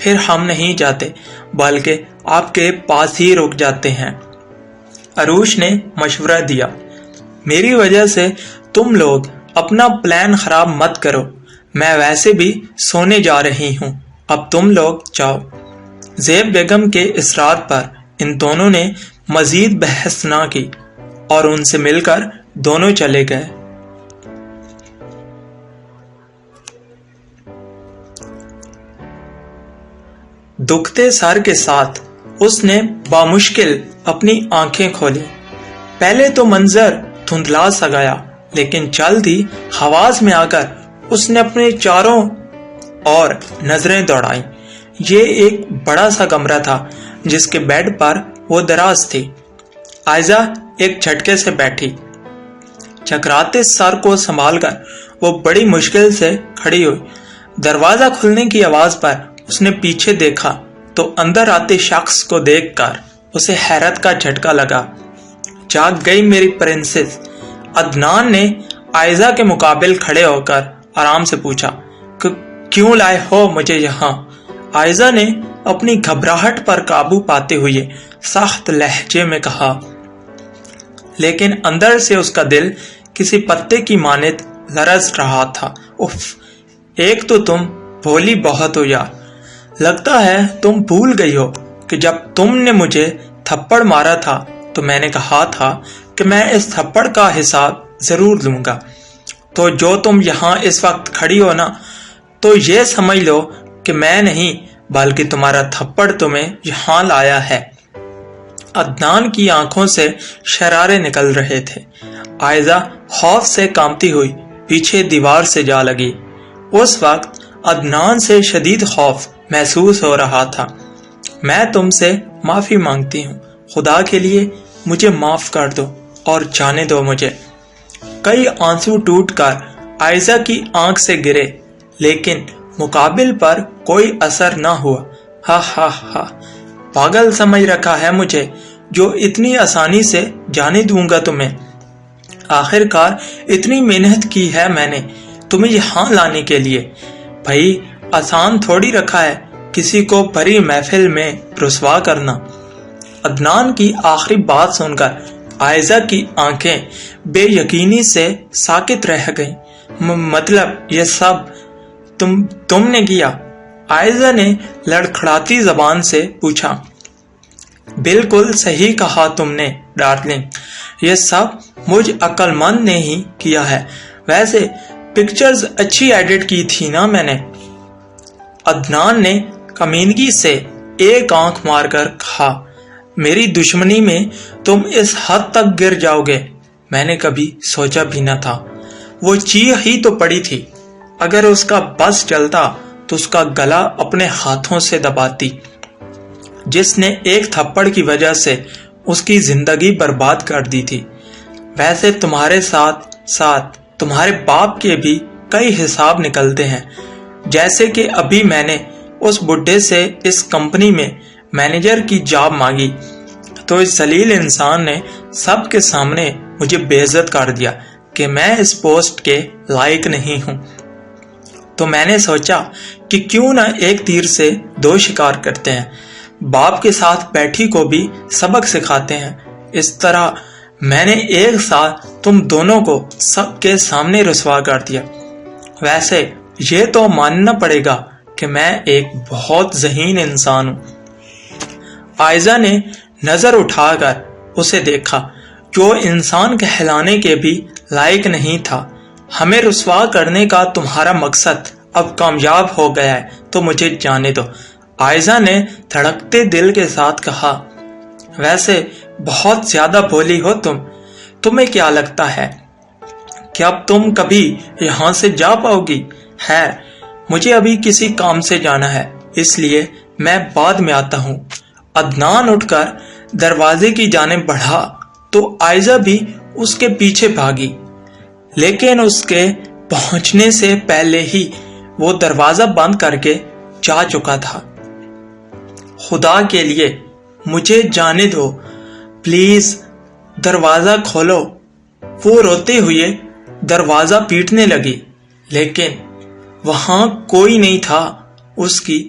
پھر ہم نہیں جاتے بلکہ آپ کے پاس ہی رک جاتے ہیں۔ عروش نے مشورہ دیا، میری وجہ سے تم لوگ اپنا پلان خراب مت کرو، میں ویسے بھی سونے جا رہی ہوں، اب تم لوگ جاؤ۔ زیب بیگم کے اصرار پر ان دونوں نے مزید بحث نہ کی اور ان سے مل کر دونوں چلے گئے۔ دکھتے سر کے ساتھ اس نے بامشکل اپنی آنکھیں کھولی۔ پہلے تو منظر دھندلا سا گیا، لیکن جلد ہی حواس میں آ کر اس نے اپنے چاروں اور نظریں دوڑائیں۔ یہ ایک بڑا سا کمرہ تھا جس کے بیڈ پر وہ دراز تھی۔ عائزہ ایک جھٹکے سے بیٹھی، چکراتے سر کو سنبھال کر وہ بڑی مشکل سے کھڑی ہوئی۔ دروازہ کھلنے کی آواز پر اس نے پیچھے دیکھا تو اندر آتے شخص کو دیکھ کر اسے حیرت کا جھٹکا لگا۔ جاگ گئی میری پرنسس، عدنان نے عائزہ کے مقابل کھڑے ہو کر آرام سے پوچھا، کیوں لائے ہو مجھے یہاں؟ عائزہ نے اپنی گھبراہٹ پر قابو پاتے ہوئے سخت لہجے میں کہا، لیکن اندر سے اس کا دل کسی پتے کی مانند لرز رہا تھا۔ اف، ایک تو تم بھولی بہت ہو یار، لگتا ہے تم بھول گئی ہو کہ جب تم نے مجھے تھپڑ مارا تھا تو میں نے کہا تھا کہ میں اس تھپڑ کا حساب ضرور لوں گا۔ تو جو تم یہاں اس وقت کھڑی ہو نا، تو یہ سمجھ لو کہ میں نہیں بلکہ تمہارا تھپڑ تمہیں یہاں لایا ہے۔ عدنان کی آنکھوں سے شرارے نکل رہے تھے۔ عائزہ خوف سے کانپتی ہوئی پیچھے دیوار سے جا لگی۔ اس وقت عدنان سے شدید خوف محسوس ہو رہا تھا۔ میں تم سے معافی مانگتی ہوں، خدا کے لیے مجھے معاف کر دو اور جانے دو مجھے۔ کئی آنسو ٹوٹ کر عائزہ کی آنکھ سے گرے، لیکن مقابل پر کوئی اثر نہ ہوا۔ ہا ہا ہا، پاگل سمجھ رکھا ہے مجھے جو اتنی آسانی سے جانے دوں گا تمہیں۔ آخر کار اتنی محنت کی ہے میں نے تمہیں یہاں لانے کے لیے، بھائی آسان تھوڑی رکھا ہے کسی کو بھری محفل میں رسوا کرنا۔ عدنان کی آخری بات سن کر عائزہ کی آنکھیں بے یقینی سے ساکت رہ گئیں۔ مطلب یہ سب تم نے کیا؟ عائزہ نے لڑکھڑاتی زبان سے پوچھا۔ بالکل صحیح کہا تم نے ڈارلنگ، یہ سب مجھ عقل مند نے ہی کیا ہے، ویسے پکچرز اچھی ایڈٹ کی تھی نا میں نے۔ عدنان نے کمینگی سے ایک آنکھ مار کر کہا، میری دشمنی میں تم اس حد تک گر جاؤ گے میں نے کبھی سوچا بھی نہ تھا۔ وہ چیخ ہی تو پڑی تھی، اگر اس کا بس چلتا تو اس کا گلا اپنے ہاتھوں سے دباتی، جس نے ایک تھپڑ کی وجہ سے اس کی زندگی برباد کر دی تھی۔ ویسے تمہارے ساتھ ساتھ تمہارے باپ کے بھی کئی حساب نکلتے ہیں، جیسے کہ ابھی میں نے اس بڈھے سے اس کمپنی میں مینیجر کی جاب مانگی تو اس ذلیل انسان نے سب کے سامنے مجھے بے عزت کر دیا کہ میں اس پوسٹ کے لائق نہیں ہوں۔ تو میں نے سوچا کہ کیوں نہ ایک تیر سے دو شکار کرتے ہیں، باپ کے ساتھ بیٹھی کو بھی سبق سکھاتے ہیں۔ اس طرح میں نے ایک سال تم دونوں کو سب کے سامنے رسوا کر دیا۔ ویسے یہ تو ماننا پڑے گا کہ میں ایک بہت ذہین انسان ہوں۔ عائزہ نے نظر اٹھا کر اسے دیکھا، جو انسان کہلانے کے بھی لائق نہیں تھا۔ ہمیں رسوا کرنے کا تمہارا مقصد اب کامیاب ہو گیا ہے تو مجھے جانے دو، عائزہ نے دھڑکتے دل کے ساتھ کہا۔ ویسے بہت زیادہ بھولی ہو تمہیں کیا لگتا ہے کہ اب تم کبھی یہاں سے جا پاؤ گی؟ خیر، مجھے ابھی کسی کام سے جانا ہے، اس لیے میں بعد میں آتا ہوں۔ عدنان اٹھ کر دروازے کی جانب بڑھا تو عائزہ بھی اس کے پیچھے بھاگی، لیکن اس کے پہنچنے سے پہلے ہی وہ دروازہ بند کر کے جا چکا تھا۔ خدا کے لیے مجھے جانے دو، پلیز دروازہ کھولو۔ وہ روتے ہوئے دروازہ پیٹنے لگی، لیکن وہاں کوئی نہیں تھا۔ اس کی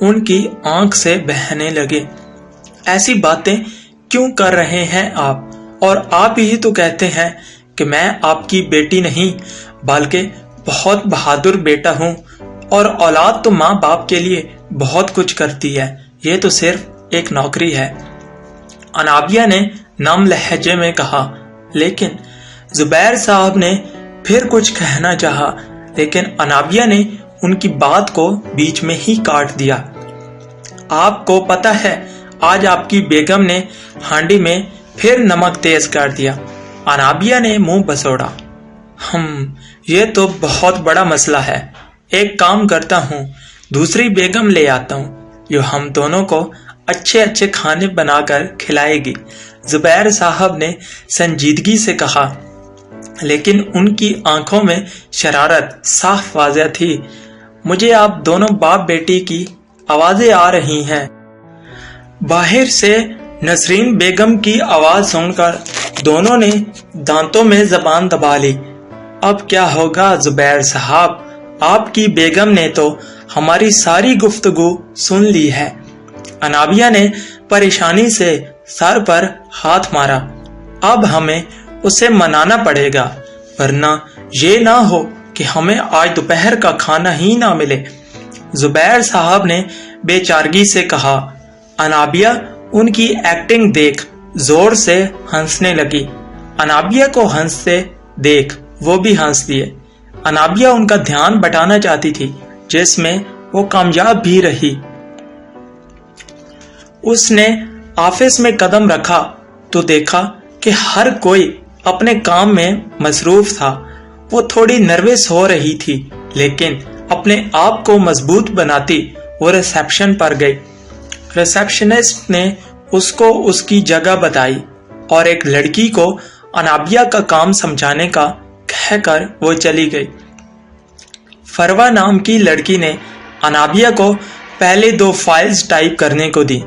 ان کی آنکھ سے بہنے لگے۔ ایسی باتیں کیوں کر رہے ہیں آپ؟ اور آپ ہی تو کہتے ہیں کہ میں آپ کی بیٹی نہیں بلکہ بہت بہادر بیٹا ہوں، اور اولاد تو ماں باپ کے لیے بہت کچھ کرتی ہے، یہ تو صرف ایک نوکری ہے۔ انابیہ نے نم لہجے میں کہا۔ لیکن زبیر صاحب نے پھر کچھ کہنا چاہا، لیکن انابیہ نے ان کی بات کو بیچ میں ہی کاٹ دیا۔ آپ کو پتہ ہے آج آپ کی بیگم نے ہانڈی میں پھر نمک تیز کر دیا۔ انابیہ نے منہ بسوڑا۔ یہ تو بہت بڑا مسئلہ ہے۔ ایک کام کرتا ہوں، دوسری بیگم لے آتا ہوں جو ہم دونوں کو اچھے اچھے کھانے بنا کر کھلائے گی، زبیر صاحب نے سنجیدگی سے کہا۔ لیکن ان کی آنکھوں میں شرارت صاف واضح تھی۔ مجھے آپ دونوں باپ بیٹی کی آوازیں آ رہی ہیں۔ باہر سے نسرین بیگم کی آواز سن کر دونوں نے دانتوں میں زبان دبا لی۔ اب کیا ہوگا زبیر صاحب؟ آپ کی بیگم نے تو ہماری ساری گفتگو سن لی ہے۔ انابیہ نے پریشانی سے سر پر ہاتھ مارا۔ اب ہمیں اسے منانا پڑے گا، ورنہ یہ نہ ہو کہ ہمیں آج دوپہر کا کھانا ہی نہ ملے، زبیر صاحب نے بے چارگی سے کہا۔ انابیہ ان کی ایکٹنگ دیکھ زور سے ہنسنے لگی۔ انابیہ کو ہنستے دیکھ وہ بھی ہنس دیے۔ انابیہ ان کا دھیان بٹانا چاہتی تھی، جس میں وہ کامیاب بھی رہی۔ اس نے آفس میں قدم رکھا تو دیکھا کہ ہر کوئی اپنے کام میں مصروف تھا۔ وہ تھوڑی نروس ہو رہی تھی، لیکن اپنے آپ کو مضبوط بناتی وہ ریسیپشن پر گئی۔ ریسیپشنسٹ نے اس کو اس کی جگہ بتائی اور ایک لڑکی کو انابیہ کا کام سمجھانے کا کہہ کر وہ چلی گئی۔ فروا نام کی لڑکی نے انابیہ کو پہلے 2 فائلز ٹائپ کرنے کو دی۔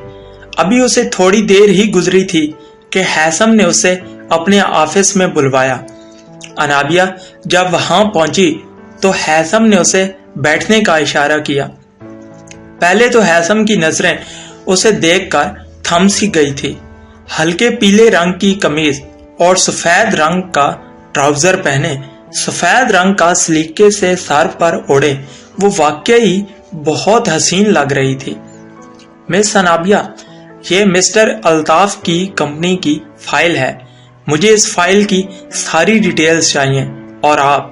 ابھی اسے تھوڑی دیر ہی گزری تھی کہ ہیثم نے اسے اپنے آفس میں بلوایا۔ انابیہ جب وہاں پہنچی تو ہیثم نے اسے بیٹھنے کا اشارہ کیا۔ پہلے تو ہیثم کی نظریں اسے دیکھ کر تھم سی گئی تھی۔ ہلکے پیلے رنگ کی قمیض اور سفید رنگ کا ٹراؤزر پہنے، سفید رنگ کا سلیقے سے سر پر اوڑے، وہ واقعی بہت حسین لگ رہی تھی۔ مس انابیہ، یہ مسٹر الطاف کی کمپنی کی فائل ہے، مجھے اس فائل کی ساری ڈیٹیلز چاہیے۔ اور آپ؟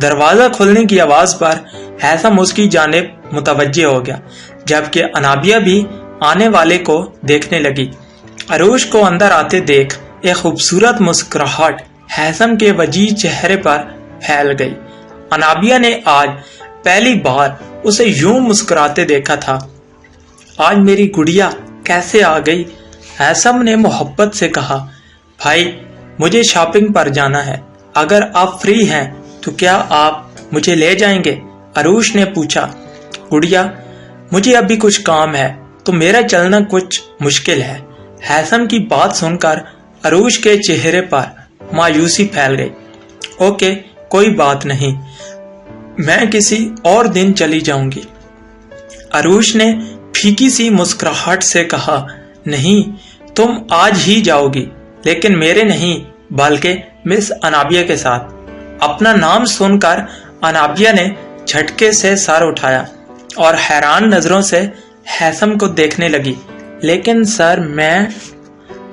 دروازہ کھلنے کی آواز پر ہیثم اس کی جانب متوجہ ہو گیا، جبکہ انابیہ بھی آنے والے کو دیکھنے لگی۔ عروش کو اندر آتے دیکھ ایک خوبصورت مسکراہٹ ہیثم کے وجیح چہرے پر پھیل گئی۔ انابیہ نے آج پہلی بار اسے یوں مسکراتے دیکھا تھا۔ آج میری گڑیا کیسے آ گئی؟ ہیثم نے محبت سے کہا۔ بھائی، مجھے شاپنگ پر جانا ہے، اگر آپ فری ہیں تو کیا آپ مجھے لے جائیں گے؟ عروش نے پوچھا۔ گڑیا، مجھے ابھی کچھ کام ہے تو میرا چلنا کچھ مشکل ہے۔ ہیثم کی بات سن کر عروش کے چہرے پر مایوسی پھیل گئی۔ اوکے، کوئی بات نہیں، میں کسی اور دن چلی جاؤں گی۔ عروش نے پھیکی سی مسکراہٹ سے کہا۔ نہیں، تم آج ہی جاؤ گی، لیکن میرے نہیں بلکہ مس انابیہ کے ساتھ۔ اپنا نام سن کر انابیہ نے جھٹکے سے سر اٹھایا اور حیران نظروں سے ہیثم کو دیکھنے لگی۔ لیکن سر، میں…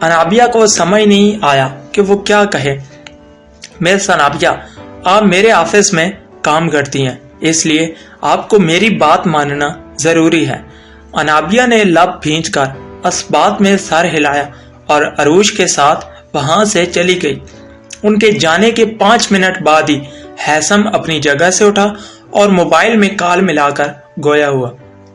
انابیہ کو سمجھ نہیں آیا کہ وہ کیا کہے۔ مس انابیہ، آپ میرے آفس میں کام کرتی ہیں، اس لیے آپ کو میری بات ماننا ضروری ہے۔ انابیہ نے لب بھینچ کر اس بات میں سر ہلایا اور عروش کے ساتھ وہاں سے چلی گئی۔ ان کے جانے کے 5 منٹ بعد ہی ہیثم اپنی جگہ سے اٹھا اور موبائل میں کال ملا کر گویا ہوا۔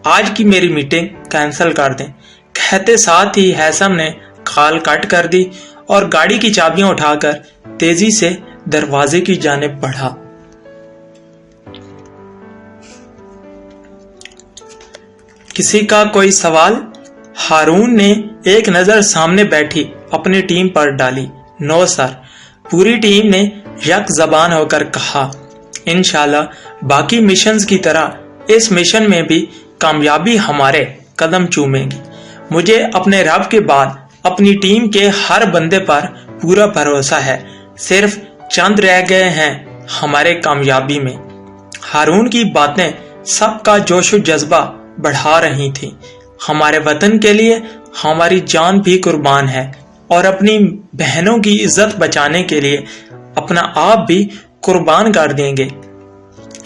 آج کی میری میٹنگ کینسل کر دیں، کہتے ساتھ ہی ہیثم نے کال کٹ کر دی اور گاڑی کی چابیاں اٹھا کر تیزی سے دروازے کی جانب بڑھا۔ کسی کا کوئی سوال؟ ہارون نے ایک نظر سامنے بیٹھی اپنی ٹیم پر ڈالی۔ نو سر، پوری ٹیم نے یک زبان ہو کر کہا۔ انشاءاللہ باقی مشنز کی طرح اس مشن میں بھی کامیابی ہمارے قدم چومے گی۔ مجھے اپنے رب کے بعد اپنی ٹیم کے ہر بندے پر پورا بھروسہ ہے۔ صرف چند رہ گئے ہیں ہمارے کامیابی میں۔ ہارون کی باتیں سب کا جوش و جذبہ بڑھا رہی تھیں۔ ہمارے وطن کے لیے ہماری جان بھی قربان ہے اور اپنی بہنوں کی عزت بچانے کے لیے اپنا آپ بھی قربان کر دیں گے۔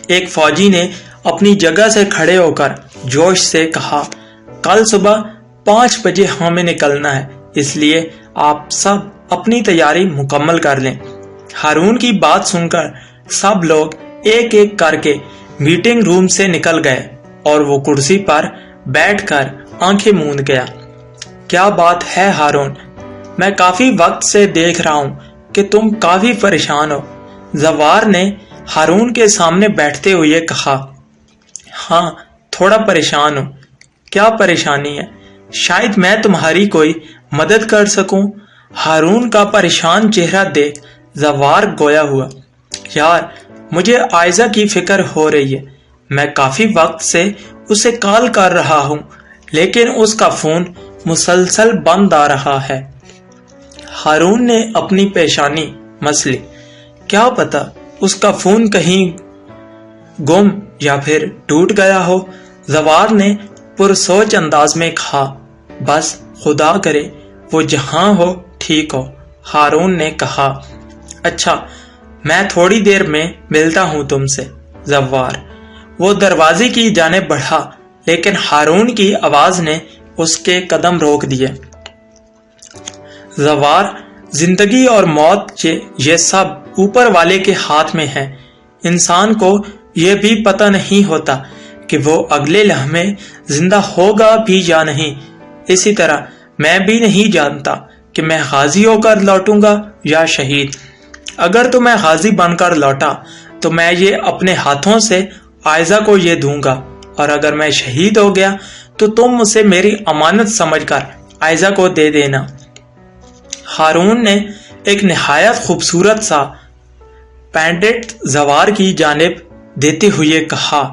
ایک فوجی نے اپنی جگہ سے کھڑے ہو کر جوش سے کہا، کل صبح 5 بجے ہمیں نکلنا ہے، اس لیے آپ سب اپنی تیاری مکمل کر لیں۔ ہارون کی بات سن کر سب لوگ ایک ایک کر کے میٹنگ روم سے نکل گئے اور وہ کرسی پر بیٹھ کر آنکھیں موند گیا۔ کیا بات ہے ہارون، میں کافی وقت سے دیکھ رہا ہوں کہ تم کافی پریشان ہو۔ زوار نے ہارون کے سامنے بیٹھتے ہوئے کہا، ہاں تھوڑا پریشان ہوں۔ کیا پریشانی ہے؟ شاید میں تمہاری کوئی مدد کر سکوں۔ ہارون کا پریشان چہرہ دیکھ زوار گویا ہوا، یار مجھے عائزہ کی فکر ہو رہی ہے۔ میں کافی وقت سے اسے کال کر رہا ہوں لیکن اس کا فون مسلسل بند آ رہا ہے۔ ہارون نے اپنی پیشانی مس لی، کیا پتا اس کا فون کہیں گم یا پھر ٹوٹ گیا ہو۔ زوار نے پرسوچ انداز میں کہا، بس خدا کرے وہ جہاں ہو ٹھیک ہو۔ ہارون نے کہا، اچھا میں تھوڑی دیر میں ملتا ہوں تم سے۔ زوار وہ دروازے کی جانب بڑھا لیکن ہارون کی آواز نے اس کے قدم روک دیے۔ زوار زندگی اور موت یہ سب اوپر والے کے ہاتھ میں ہے۔ انسان کو یہ بھی پتہ نہیں ہوتا کہ وہ اگلے لمحے زندہ ہوگا بھی یا نہیں۔ اسی طرح میں بھی نہیں جانتا کہ میں غازی ہو کر لوٹوں گا یا شہید۔ اگر تو میں غازی بن کر لوٹا تو میں یہ اپنے ہاتھوں سے عائزہ کو یہ دوں گا، اور اگر میں شہید ہو گیا تو تم اسے میری امانت سمجھ کر عائزہ کو دے دینا۔ ہارون نے ایک نہایت خوبصورت سا پینڈنٹ زوار کی جانب دیتے ہوئے کہا۔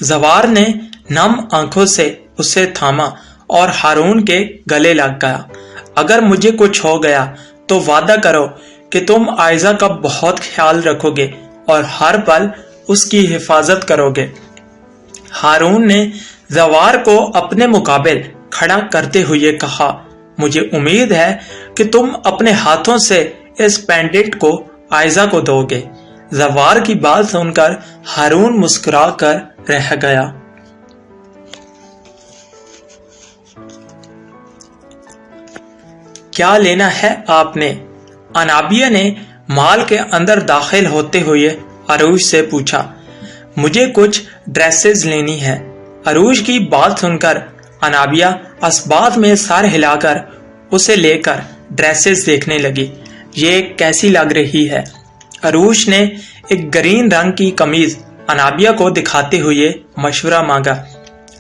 زوار نے نم آنکھوں سے اسے تھاما اور ہارون کے گلے لگ گیا۔ اگر مجھے کچھ ہو گیا تو وعدہ کرو کہ تم عائزہ کا بہت خیال رکھو گے اور ہر پل اس کی حفاظت کرو گے۔ ہارون نے زوار کو اپنے مقابل کھڑا کرتے ہوئے کہا، مجھے امید ہے کہ تم اپنے ہاتھوں سے اس پینڈنٹ کو عائزہ کو دو گے۔ زوار کی بات سن کر ہارون مسکرا کر رہ گیا۔ کیا لینا ہے آپ نے؟ انابیہ نے مال کے اندر داخل ہوتے ہوئے عروج سے پوچھا۔ مجھے کچھ ڈریسز لینی ہے۔ عروج کی بات سن کر انابیہ اسبات میں سر ہلا کر اسے لے کر ڈریسز دیکھنے لگی۔ یہ کیسی لگ رہی ہے؟ عروج نے ایک گرین رنگ کی قمیض انابیہ کو دکھاتے ہوئے مشورہ مانگا۔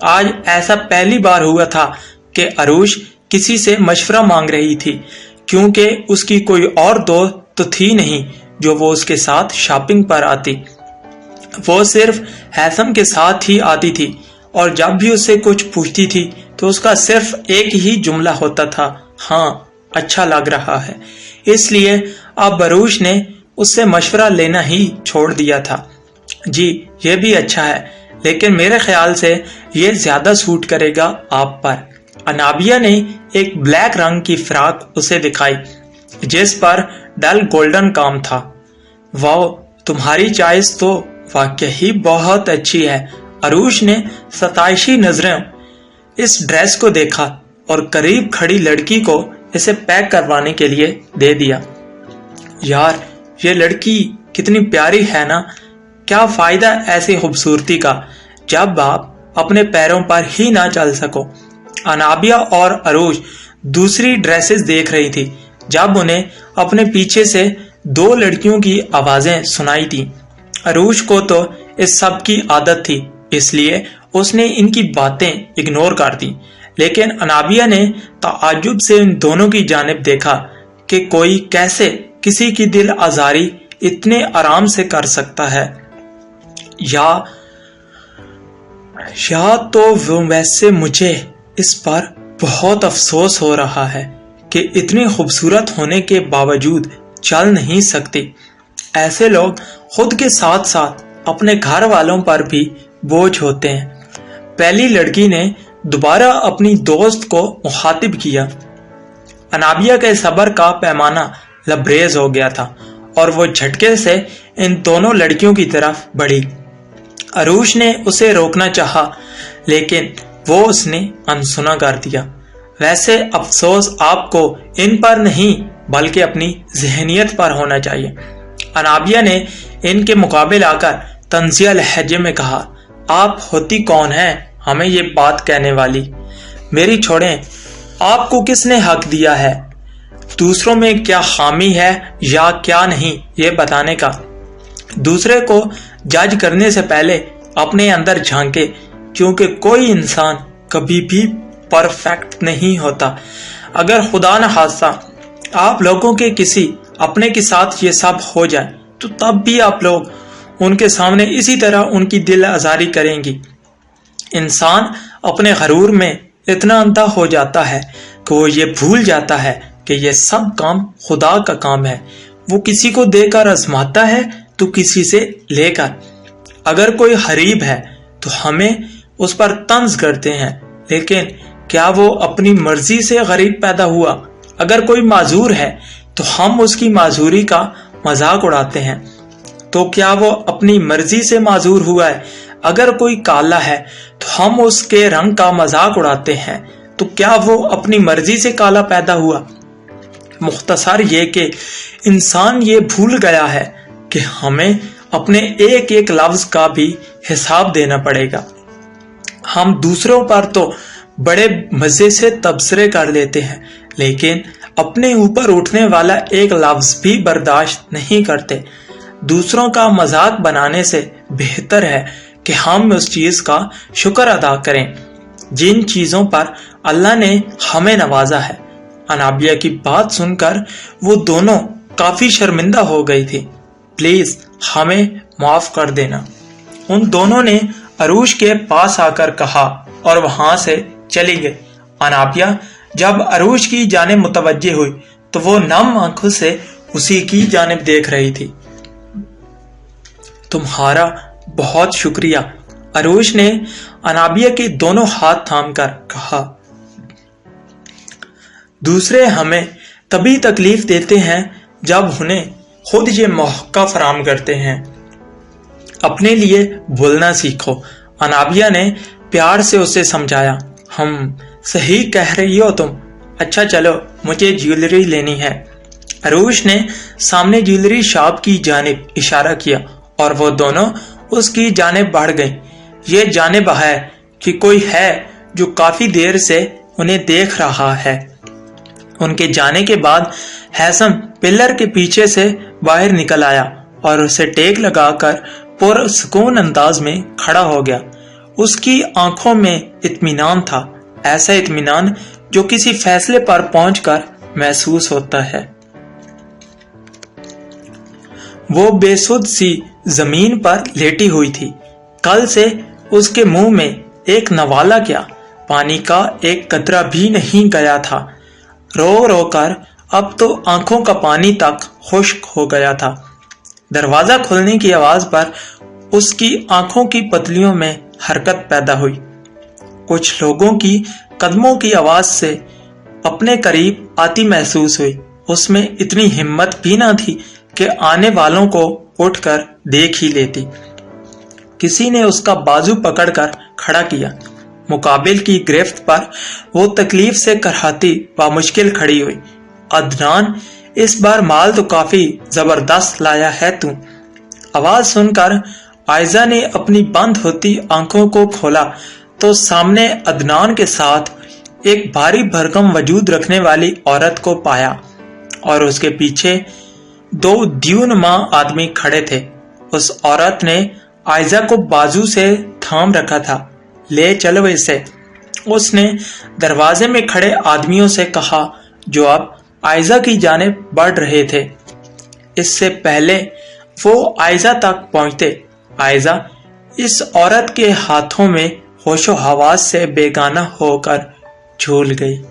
آج ایسا پہلی بار ہوا تھا کہ عروج کسی سے مشورہ مانگ رہی تھی، کیونکہ اس کی کوئی اور دوست تو تھی نہیں جو وہ اس کے ساتھ شاپنگ پر آتی۔ وہ صرف ہیثم کے ساتھ ہی آتی تھی اور جب بھی اس سے کچھ پوچھتی تھی تو اس کا صرف ایک ہی جملہ ہوتا تھا، ہاں اچھا لگ رہا ہے۔ اس لیے اب عروج نے اس سے مشورہ لینا ہی چھوڑ دیا تھا۔ جی یہ بھی اچھا ہے، لیکن میرے خیال سے یہ زیادہ سوٹ کرے گا آپ پر۔ انابیہ نے ایک بلیک رنگ کی فراک اسے دکھائی جس پر ڈل گولڈن کام تھا۔ واو، تمہاری چوائس تو واقعی بہت اچھی ہے۔ عروج نے ستائشی نظریں اس ڈریس کو دیکھا اور قریب کھڑی لڑکی کو اسے پیک کروانے کے لیے دے دیا۔ یار یہ لڑکی کتنی پیاری ہے نا، کیا فائدہ ایسی خوبصورتی کا جب آپ اپنے پیروں پر ہی نہ چل سکو۔ انابیہ اور عروج دوسری ڈریسز دیکھ رہی تھی جب انہیں اپنے پیچھے سے 2 لڑکیوں کی آوازیں سنائی تھی۔ عروج کو تو اس سب کی عادت تھی، اس لیے اس نے ان کی باتیں اگنور کر دی، لیکن انابیہ نے تعجب سے ان دونوں کی جانب دیکھا کہ کوئی کیسے کسی کی دل آزاری اتنے آرام سے کر سکتا ہے۔ یا یا تو ویسے مجھے اس پر بہت افسوس ہو رہا ہے کہ اتنی خوبصورت ہونے کے باوجود چل نہیں سکتی۔ ایسے لوگ خود کے ساتھ ساتھ اپنے گھر والوں پر بھی بوجھ ہوتے ہیں۔ پہلی لڑکی نے دوبارہ اپنی دوست کو مخاطب کیا۔ انابیہ کے صبر کا پیمانہ لبریز ہو گیا تھا اور وہ جھٹکے سے ان دونوں لڑکیوں کی طرف بڑھی۔ عروش نے اسے روکنا چاہا لیکن وہ اس نے انسنا کر دیا۔ ویسے افسوس آپ کو ان پر نہیں بلکہ اپنی ذہنیت پر ہونا چاہیے۔ انابیہ نے ان کے مقابل آ کر طنزیہ لہجے میں کہا، آپ ہوتی کون ہیں ہمیں یہ بات کہنے والی؟ میری چھوڑیں، آپ کو کس نے حق دیا ہے دوسروں میں کیا خامی ہے یا کیا نہیں یہ بتانے کا؟ دوسرے کو جج کرنے سے پہلے اپنے اندر جھانکے، کیونکہ کوئی انسان کبھی بھی پرفیکٹ نہیں ہوتا۔ اگر خدا نہ خواستہ آپ لوگوں کے کسی اپنے کے ساتھ یہ سب ہو جائے تو تب بھی آپ لوگ ان کے سامنے اسی طرح ان کی دل آزاری کریں گی۔ انسان اپنے غرور میں اتنا اندھا ہو جاتا ہے کہ وہ یہ بھول جاتا ہے کہ یہ سب کام خدا کا کام ہے۔ وہ کسی کو دے کر آزماتا ہے تو کسی سے لے کر۔ اگر کوئی غریب ہے تو ہمیں اس پر طنز کرتے ہیں، لیکن کیا وہ اپنی مرضی سے غریب پیدا ہوا؟ اگر کوئی معذور ہے تو ہم اس کی معذوری کا مذاق اڑاتے ہیں، تو کیا وہ اپنی مرضی سے معذور ہوا ہے؟ اگر کوئی کالا ہے تو ہم اس کے رنگ کا مذاق اڑاتے ہیں، تو کیا وہ اپنی مرضی سے کالا پیدا ہوا؟ مختصر یہ کہ انسان یہ بھول گیا ہے کہ ہمیں اپنے ایک ایک لفظ کا بھی حساب دینا پڑے گا۔ ہم دوسروں پر تو بڑے مزے سے تبصرے کر لیتے ہیں، لیکن اپنے اوپر اٹھنے والا ایک لفظ بھی برداشت نہیں کرتے۔ دوسروں کا مذاق بنانے سے بہتر ہے کہ ہم اس چیز کا شکر ادا کریں جن چیزوں پر اللہ نے ہمیں نوازا ہے۔ انابیہ کی بات سن کر وہ دونوں کافی شرمندہ ہو گئی تھی۔ پلیز ہمیں معاف کر دینا، ان دونوں نے عروش کے پاس آ کر کہا اور وہاں سے چلی گئی۔ انابیہ جب عروش کی جانب متوجہ ہوئی تو وہ نم آنکھوں سے اسی کی جانب دیکھ رہی تھی۔ تمہارا بہت شکریہ، عروش نے انابیہ کے دونوں ہاتھ تھام کر کہا۔ دوسرے ہمیں تبھی تکلیف دیتے ہیں جب انہیں خود یہ موقع فراہم کرتے ہیں۔ اپنے لیے بولنا سیکھو، انابیہ نے پیار سے اسے سمجھایا۔ ہم صحیح کہہ رہی ہو تم۔ اچھا چلو، مجھے جیولری لینی ہے۔ عروش نے سامنے جیولری شاپ کی جانب اشارہ کیا اور وہ دونوں اس کی جانب بڑھ گئیں۔ یہ جانب ہے کہ کوئی ہے جو کافی دیر سے انہیں دیکھ رہا ہے۔ ان کے جانے کے بعد حیثم پلر کے پیچھے سے باہر نکل آیا اور اسے ٹیک لگا کر پرسکون انداز میں کھڑا ہو گیا۔ اس کی آنکھوں میں اطمینان تھا، ایسا اطمینان جو کسی فیصلے پر پہنچ کر محسوس ہوتا ہے۔ وہ بے سود سی زمین پر لیٹی ہوئی تھی۔ کل سے اس کے منہ میں ایک نوالا کیا، پانی کا ایک قطرہ بھی نہیں گیا تھا۔ رو رو کر اب تو آنکھوں کا پانی تک خشک ہو گیا تھا۔ دروازہ کھلنے کی آواز پر اس کی آنکھوں کی پتلیوں میں حرکت پیدا ہوئی۔ کچھ لوگوں کی قدموں کی آواز سے اپنے قریب آتی محسوس ہوئی۔ اس میں اتنی ہمت بھی نہ تھی کہ آنے والوں کو اٹھ کر دیکھ ہی لیتی۔ کسی نے اس کا بازو پکڑ کر کھڑا کیا۔ مقابل کی گرفت پر وہ تکلیف سے کرہاتی بامشکل کھڑی ہوئی۔ عدنان، اس بار مال تو کافی زبردست لایا ہے تو۔ آواز سن کر عائزہ نے اپنی بند ہوتی آنکھوں کو کھولا تو سامنے عدنان کے ساتھ ایک بھاری بھرکم وجود رکھنے والی عورت کو پایا اور اس کے پیچھے دو دیونما آدمی کھڑے تھے۔ اس عورت نے عائزہ کو بازو سے تھام رکھا تھا۔ لے چلو اسے، اس نے دروازے میں کھڑے آدمیوں سے کہا جو اب عائزہ کی جانب بڑھ رہے تھے۔ اس سے پہلے وہ عائزہ تک پہنچتے، عائزہ اس عورت کے ہاتھوں میں ہوش و حواس سے بیگانہ ہو کر جھول گئی۔